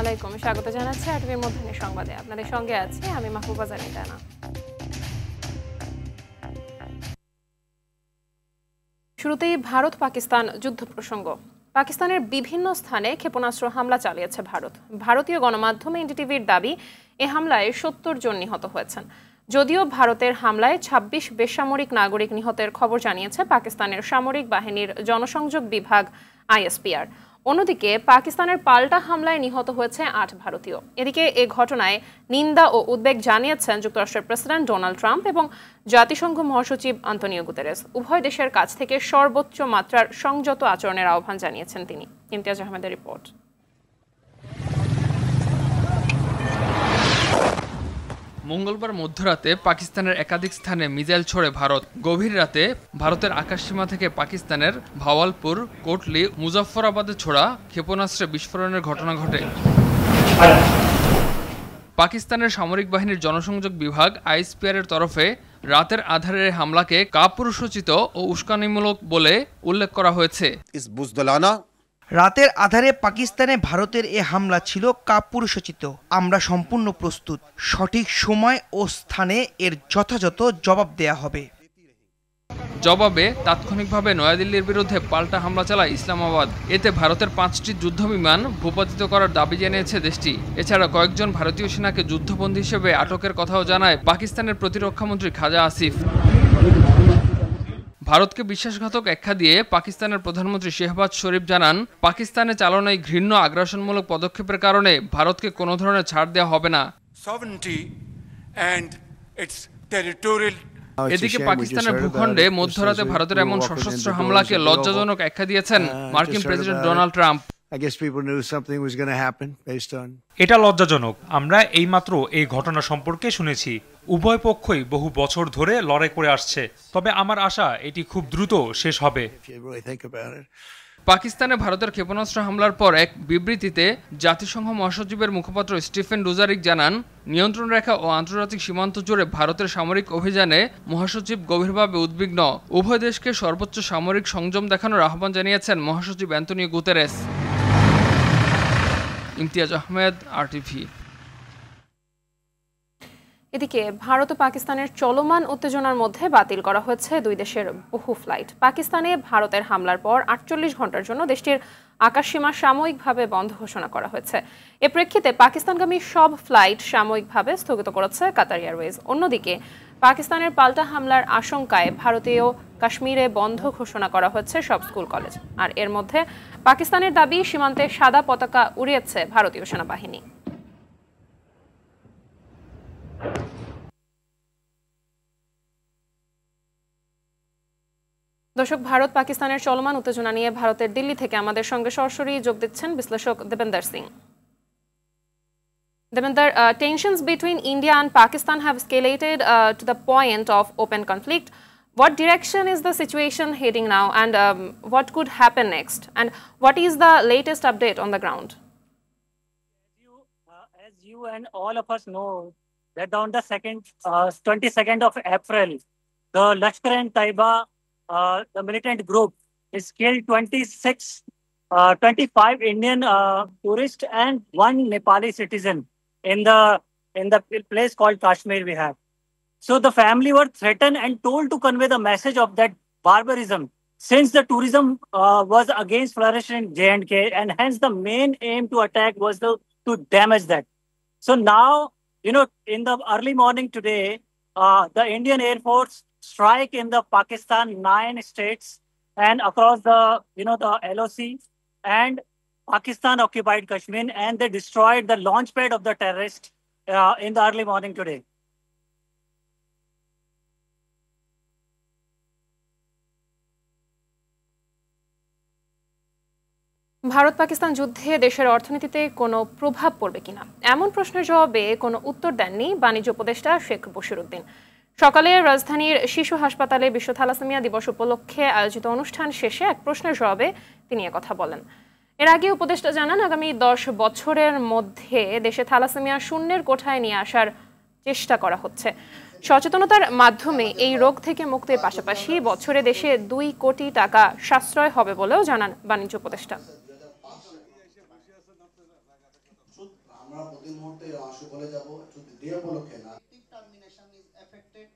আলাইকুম, স্বাগত জানাচ্ছি আরটিভির মধ্যাহ্নের সংবাদে। আপনাদের সঙ্গে আছি আমি মাহবুবা জানিদানা। শুরুতেই ভারত পাকিস্তান যুদ্ধ প্রসঙ্গ। পাকিস্তানের বিভিন্ন স্থানে ক্ষেপণাস্ত্র হামলা চালিয়েছে ভারত। ভারতীয় গণমাধ্যম এনডিটিভির দাবি, এ হামলায় 70 জন নিহত হয়েছেন। যদিও ভারতের হামলায় 26 বেসামরিক নাগরিক নিহতের খবর জানিয়েছে পাকিস্তানের সামরিক বাহিনীর জনসংযোগ বিভাগ আইএসপিআর। অন্যদিকে পাকিস্তানের পাল্টা হামলায় নিহত হয়েছে 8 ভারতীয়। এদিকে এ ঘটনায় নিন্দা ও উদ্বেগ জানিয়েছেন যুক্তরাষ্ট্রের প্রেসিডেন্ট ডোনাল্ড ট্রাম্প এবং জাতিসংঘ মহাসচিব আন্তোনিও গুতেরেস। উভয় দেশের কাছ থেকে সর্বোচ্চ মাত্রার সংযত আচরণের আহ্বান জানিয়েছেন তিনি। ইমতিয়াজ আহমেদের রিপোর্ট। মঙ্গলবার মধ্যরাতে পাকিস্তানের একাধিক স্থানে মিসাইল ছোড়ে ভারত। গভীর রাতে ভারতের আকাশসীমা থেকে পাকিস্তানের ভাওয়ালপুর, কোটলি, মুজাফফরাবাদে ছোড়া ক্ষেপণাস্ত্রে বিস্ফোরণের ঘটনা ঘটে। পাকিস্তানের সামরিক বাহিনীর জনসংযোগ বিভাগ আইএসপিআর এর তরফে রাতের আধারের হামলাকে কাপুরুষোচিত ও উস্কানিমূলক বলে উল্লেখ করা হয়েছে। রাতের আধারে পাকিস্তানে ভারতের এ হামলা ছিল কাপুরুষোচিত। আমরা সম্পূর্ণ প্রস্তুত। সঠিক সময় ও স্থানে এর যথাযথ জবাব দেয়া হবে। জবাবে তাৎক্ষণিকভাবে নয়াদিল্লির বিরুদ্ধে পাল্টা হামলা চালায় ইসলামাবাদ। এতে ভারতের 5টি যুদ্ধবিমান ভূপাতিত করার দাবি জানিয়েছে দেশটি। এছাড়া কয়েকজন ভারতীয় সেনাকে যুদ্ধবন্দী হিসেবে আটকের কথাও জানায় পাকিস্তানের প্রতিরক্ষামন্ত্রী খাজা আসিফ। ভারতকে বিশ্বাসঘাতক আখ্যা দিয়ে পাকিস্তানের প্রধানমন্ত্রী শেহবাজ শরীফ জানান, পাকিস্তানে চালানো এই ঘৃণ্য আগ্রাসনমূলক পদক্ষেপের কারণে ভারতকে কোনো ধরনের ছাড় দেওয়া হবে না। এদিকে পাকিস্তানের ভূখণ্ডে মধ্যরাতে ভারতের এমন সশস্ত্র হামলাকে লজ্জাজনক আখ্যা দিয়েছেন মার্কিন প্রেসিডেন্ট ডোনাল্ড ট্রাম্প। এটা লজ্জাজনক। আমরা এইমাত্র এই ঘটনা সম্পর্কে শুনেছি। উভয় পক্ষই বহু বছর ধরে লড়াই করে আসছে। তবে আমার আশা এটি খুব দ্রুত শেষ হবে। পাকিস্তানে ভারতের ক্ষেপণাস্ত্র হামলার পর এক বিবৃতিতে জাতিসংঘ মহাসচিবের মুখপাত্র স্টিফেন ডুজারিক জানান, নিয়ন্ত্রণ রেখা ও আন্তর্জাতিক সীমান্ত জুড়ে ভারতের সামরিক অভিযানে মহাসচিব গভীরভাবে উদ্বিগ্ন। উভয় দেশকে সর্বোচ্চ সামরিক সংযম দেখানোর আহ্বান জানিয়েছেন মহাসচিব Antonio Guterres. Imtiaz Ahmed, RTV. এদিকে ভারত ও পাকিস্তানের চলমান উত্তেজনার মধ্যে বাতিল করা হয়েছে দুই দেশের বহু ফ্লাইট। পাকিস্তানে ভারতের হামলার পর 48 ঘন্টার জন্য দেশটির আকাশসীমা সাময়িকভাবে বন্ধ ঘোষণা করা হয়েছে। এ প্রেক্ষিতে পাকিস্তানগামী সব ফ্লাইট সাময়িকভাবে স্থগিত করেছে কাতার এয়ারওয়েজ। অন্যদিকে পাকিস্তানের পাল্টা হামলার আশঙ্কায় ভারতীয় কাশ্মীরে বন্ধ ঘোষণা করা হচ্ছে সব স্কুল কলেজ। আর এর মধ্যে পাকিস্তানের দাবি, সীমান্তে সাদা পতাকা উড়িয়েছে ভারতীয় সেনাবাহিনী। দর্শক, ভারত পাকিস্তানের চলমান উত্তেজনা নিয়ে ভারতের দিল্লি থেকে আমাদের সঙ্গে সরাসরি যোগ দিচ্ছেন বিশ্লেষক দেবেন্দর Singh. Devender, tensions between India and Pakistan have escalated to the point of open conflict. What direction is the situation heading now, and what could happen next? And what is the latest update on the ground? As you and all of us know, that on the 22nd of April, the Lashkar-e-Taiba, the militant group, is killed 25 Indian tourists and 1 Nepali citizen in the place called Kashmir we have. So the family were threatened and told to convey the message of that barbarism, since the tourism was against flourishing in J&K, and hence the main aim to attack was to damage that. So now, in the early morning today, the Indian Air Force strike in the Pakistan 9 states and across the LOC and Pakistan occupied Kashmir, and they destroyed the launch pad of the terrorists in the early morning today. Bharat Pakistan যুদ্ধে দেশের অর্থনীতিতে কোনো প্রভাব পড়বে কিনা, এমন প্রশ্নের জবাবে কোনো উত্তর দেননি বাণিজ্য উপদেষ্টা শেখ বশিরউদ্দিন। সকালে রাজধানীর শিশু হাসপাতালে বিশ্ব থ্যালাসেমিয়া দিবস উপলক্ষে আয়োজিত অনুষ্ঠান শেষে এক প্রশ্নের জবাবে তিনি একথা বলেন। এর আগে উপদেষ্টা জানান, আগামী 10 বছরের মধ্যে দেশে থ্যালাসেমিয়া শূন্যের কোঠায় নিয়ে আসার চেষ্টা করা হচ্ছে। সচেতনতার মাধ্যমে এই রোগ থেকে মুক্তির পাশাপাশি বছরে দেশে 2 কোটি টাকা সাশ্রয় হবে বলেও জানান বাণিজ্য উপদেষ্টা। প্রতি মুহূর্তে আসু বলে যাব শুধু ডে উপলক্ষে না টার্মিনেশন ইজ এফেক্টেড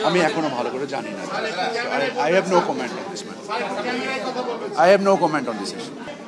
আমি এখনো ভালো করে জানি না I have no comment on this I have no comment on this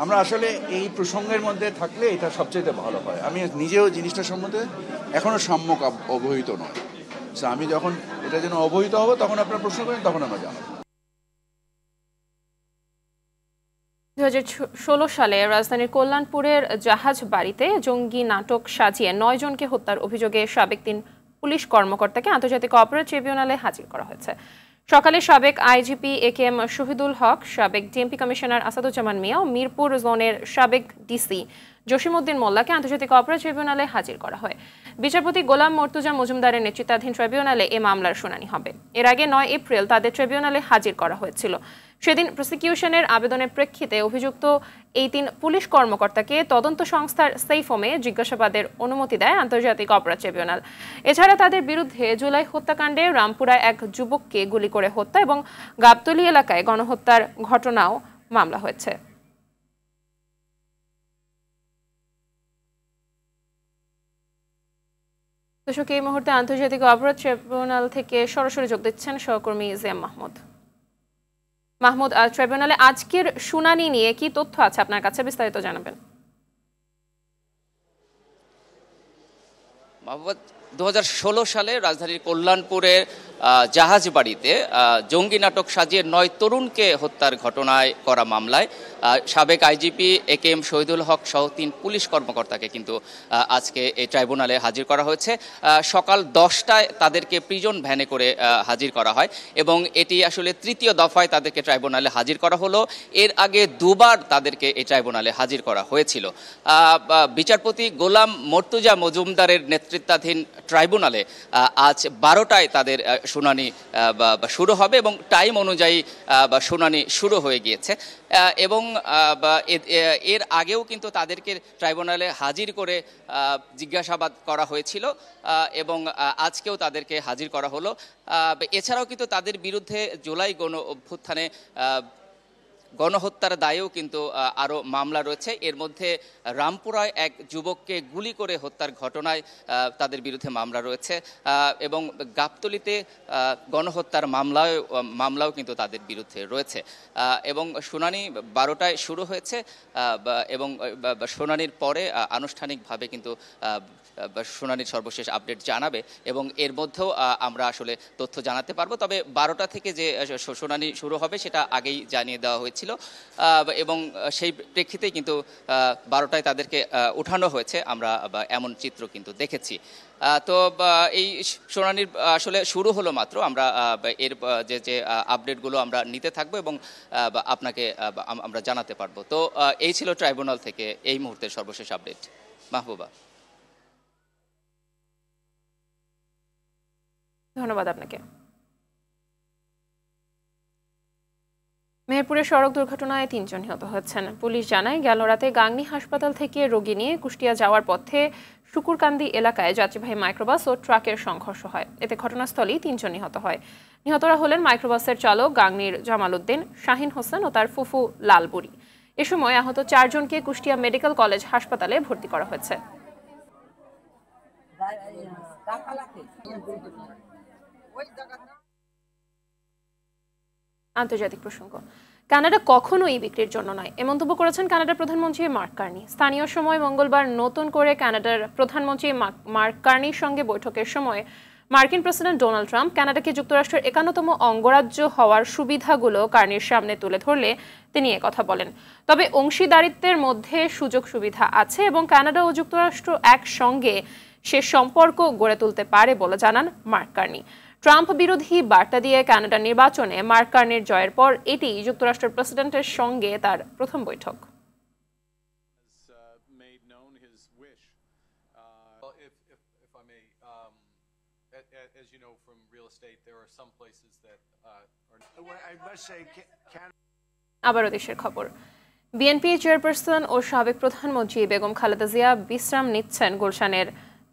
আমরা আসলে এই প্রসঙ্গের মধ্যে থাকলে এটা সবচেয়ে ভালো হয় আমি নিজেও জিনিসটা সম্বন্ধে এখনো সম্যক অবহিত নয় সো আমি যখন এটা যেন অবহিত হব তখন আপনারা প্রশ্ন করেন তখন আমরা জানাবো 2016 সালে রাজধানীর কল্যাণপুরের জাহাজ বাড়িতে জঙ্গি নাটক সাজিয়ে 9 জনকে হত্যার অভিযোগে সাবেক 3 পুলিশ কর্মকর্তাকে আন্তর্জাতিক অপরাধ ট্রাইব্যুনালে হাজির করা হয়েছে। সকালে সাবেক আইজিপি একেএম শহীদুল হক, সাবেক ডিএমপি কমিশনার আসাদুজ্জামান মিয়া ও মিরপুর জোনের সাবেক ডিসি জসিমউদ্দিন মোল্লাকে আন্তর্জাতিক অপরাধ ট্রাইব্যুনালে হাজির করা হয়। বিচারপতি গোলাম মর্তুজা মজুমদারের নেতৃত্বাধীন ট্রাইব্যুনালে এ মামলার শুনানি হবে। এর আগে 9 এপ্রিল তাদের ট্রাইব্যুনালে হাজির করা হয়েছিল। সেদিন প্রসিকিউশনের আবেদনের প্রেক্ষিতে অভিযুক্ত এই 3 পুলিশ কর্মকর্তাকে তদন্ত সংস্থার সেইফোমে জিজ্ঞাসাবাদের অনুমতি দেয় আন্তর্জাতিক অপরাধ ট্রাইব্যুনাল। এছাড়া তাদের বিরুদ্ধে জুলাই হত্যাকাণ্ডে রামপুরায় এক যুবককে গুলি করে হত্যা এবং গাবতলী এলাকায় গণহত্যার ঘটনাও মামলা হয়েছে। দর্শক, এই মুহূর্তে আন্তর্জাতিক অপরাধ ট্রাইব্যুনাল থেকে সরাসরি যোগ দিচ্ছেন সহকর্মী জিয়াম মাহমুদ। মাহমুদ, ট্রাইব্যুনালে আজকের শুনানি নিয়ে কি তথ্য আছে আপনার কাছে, বিস্তারিত জানাবেন। মাহমুদ, 2016 সালে রাজধানীর কল্যাণপুরের জাহাজ বাড়িতে জঙ্গি নাটক সাজিয়ে 9 তরুণকে হত্যার ঘটনায় করা মামলায় সাবেক আইজিপি একেএম শহীদুল হক সহ 3 পুলিশ কর্মকর্তাকে কিন্তু আজকে এই ট্রাইব্যুনালে হাজির করা হয়েছে। সকাল 10টায় তাদেরকে প্রিজন ভ্যানে করে হাজির করা হয় এবং এটি আসলে তৃতীয় দফায় তাদেরকে ট্রাইব্যুনালে হাজির করা হলো। এর আগে দুবার তাদেরকে এই ট্রাইব্যুনালে হাজির করা হয়েছিল। বিচারপতি গোলাম মর্তুজা মজুমদারের নেতৃত্বাধীন ট্রাইব্যুনালে আজ 12টায় তাদের শুনানি শুরু হবে এবং টাইম অনুযায়ী শুনানি শুরু হয়ে গিয়েছে এবং এর আগেও কিন্তু তাদেরকে ট্রাইব্যুনালে হাজির করে জিজ্ঞাসাবাদ করা হয়েছিল এবং আজকেও তাদেরকে হাজির করা হলো। এছাড়াও কিন্তু তাদের বিরুদ্ধে জুলাই গণ অভ্যুত্থানে গণহত্যার দায়েও কিন্তু আরও মামলা রয়েছে। এর মধ্যে রামপুরায় এক যুবককে গুলি করে হত্যার ঘটনায় তাদের বিরুদ্ধে মামলা রয়েছে এবং গাবতলীতে গণহত্যার মামলাও কিন্তু তাদের বিরুদ্ধে রয়েছে এবং শুনানি 12টায় শুরু হয়েছে এবং শুনানির পরে আনুষ্ঠানিকভাবে কিন্তু শুনানির সর্বশেষ আপডেট জানাবে এবং এর মধ্যেও আমরা আসলে তথ্য জানাতে পারবো। তবে 12টা থেকে যে শুনানি শুরু হবে সেটা আগেই জানিয়ে দেওয়া হয়েছিল এবং সেই প্রেক্ষিতেই কিন্তু 12টায় তাদেরকে উঠানো হয়েছে, আমরা এমন চিত্র কিন্তু দেখেছি। তো এই শুনানির আসলে শুরু হলো মাত্র, আমরা এর যে আপডেটগুলো আমরা নিতে থাকবো এবং আপনাকে আমরা জানাতে পারবো। তো এই ছিল ট্রাইব্যুনাল থেকে এই মুহূর্তের সর্বশেষ আপডেট। মাহবুবা, ধন্যবাদ আপনাকে। মেহেরপুরে সড়ক দুর্ঘটনায় 3 জন নিহত হয়েছেন। পুলিশ জানায়, গেল রাতে গাংনী হাসপাতাল থেকে রোগী নিয়ে কুষ্টিয়া যাওয়ার পথে শুকুরকান্দি এলাকায় যাত্রীবাহী মাইক্রোবাস ও ট্রাকের সংঘর্ষ হয়। এতে ঘটনাস্থলেই 3 জন নিহত হয়। নিহতরা হলেন মাইক্রোবাসের চালক গাংনীর জামাল উদ্দিন, শাহিন হোসেন ও তার ফুফু লালবুড়ি। এ সময় আহত 4 জনকে কুষ্টিয়া মেডিকেল কলেজ হাসপাতালে ভর্তি করা হয়েছে। আন্তর্জাতিক প্রসঙ্গ, কানাডা কখনোই বিক্রির জন্য নয়, এ মন্তব্য করেছেন কানাডার প্রধানমন্ত্রী মার্ক কার্নি। স্থানীয় সময় মঙ্গলবার নতুন করে কানাডার প্রধানমন্ত্রী মার্ক কার্নির সঙ্গে বৈঠকের সময় মার্কিন প্রেসিডেন্ট ডোনাল্ড ট্রাম্প কানাডাকে যুক্তরাষ্ট্রের 51তম অঙ্গরাজ্য হওয়ার সুবিধাগুলো কার্নির সামনে তুলে ধরলে তিনি কথা বলেন। তবে অংশীদারিত্বের মধ্যে সুযোগ সুবিধা আছে এবং কানাডা ও যুক্তরাষ্ট্র একসঙ্গে সে সম্পর্ক গড়ে তুলতে পারে বলে জানান মার্ক কার্নি। ট্রাম্প বিরোধী বার্তা দিয়ে কানাডা নির্বাচনে মার্ক কার্নির জয়ের পর এটি যুক্তরাষ্ট্রের প্রেসিডেন্টের সঙ্গে তার প্রথম বৈঠক। আবারও দেশের খবর, বিএনপি চেয়ারপারসন ও সাবেক প্রধানমন্ত্রী বেগম খালেদা জিয়া বিশ্রাম নিচ্ছেন গুলশানের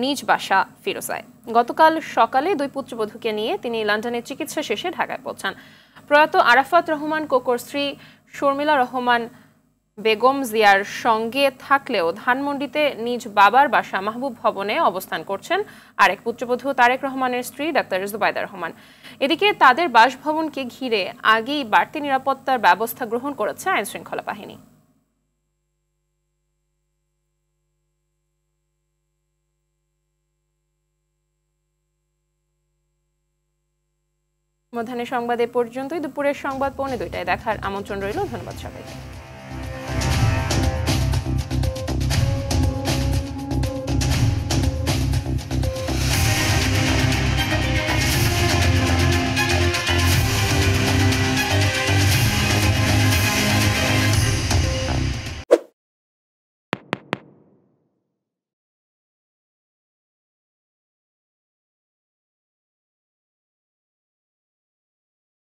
নিজ বাসা ফিরোজায়। গতকাল সকালে 2 পুত্রবধূকে নিয়ে তিনি লন্ডনে চিকিৎসা শেষে ঢাকায় পৌঁছান। প্রয়াত আরাফাত রহমান কোকোর স্ত্রী শর্মিলা রহমান বেগম জিয়ার সঙ্গে থাকলেও ধানমন্ডিতে নিজ বাবার বাসা মাহবুব ভবনে অবস্থান করছেন আরেক পুত্রবধূ তারেক রহমানের স্ত্রী ডাক্তার জুবাইদা রহমান। এদিকে তাদের বাসভবনকে ঘিরে আগেই বাড়তি নিরাপত্তার ব্যবস্থা গ্রহণ করেছে আইনশৃঙ্খলা বাহিনী। মধ্যাহ্নের সংবাদ এ পর্যন্তই। দুপুরের সংবাদ 2:45 দেখার আমন্ত্রণ রইল। ধন্যবাদ সবাইকে।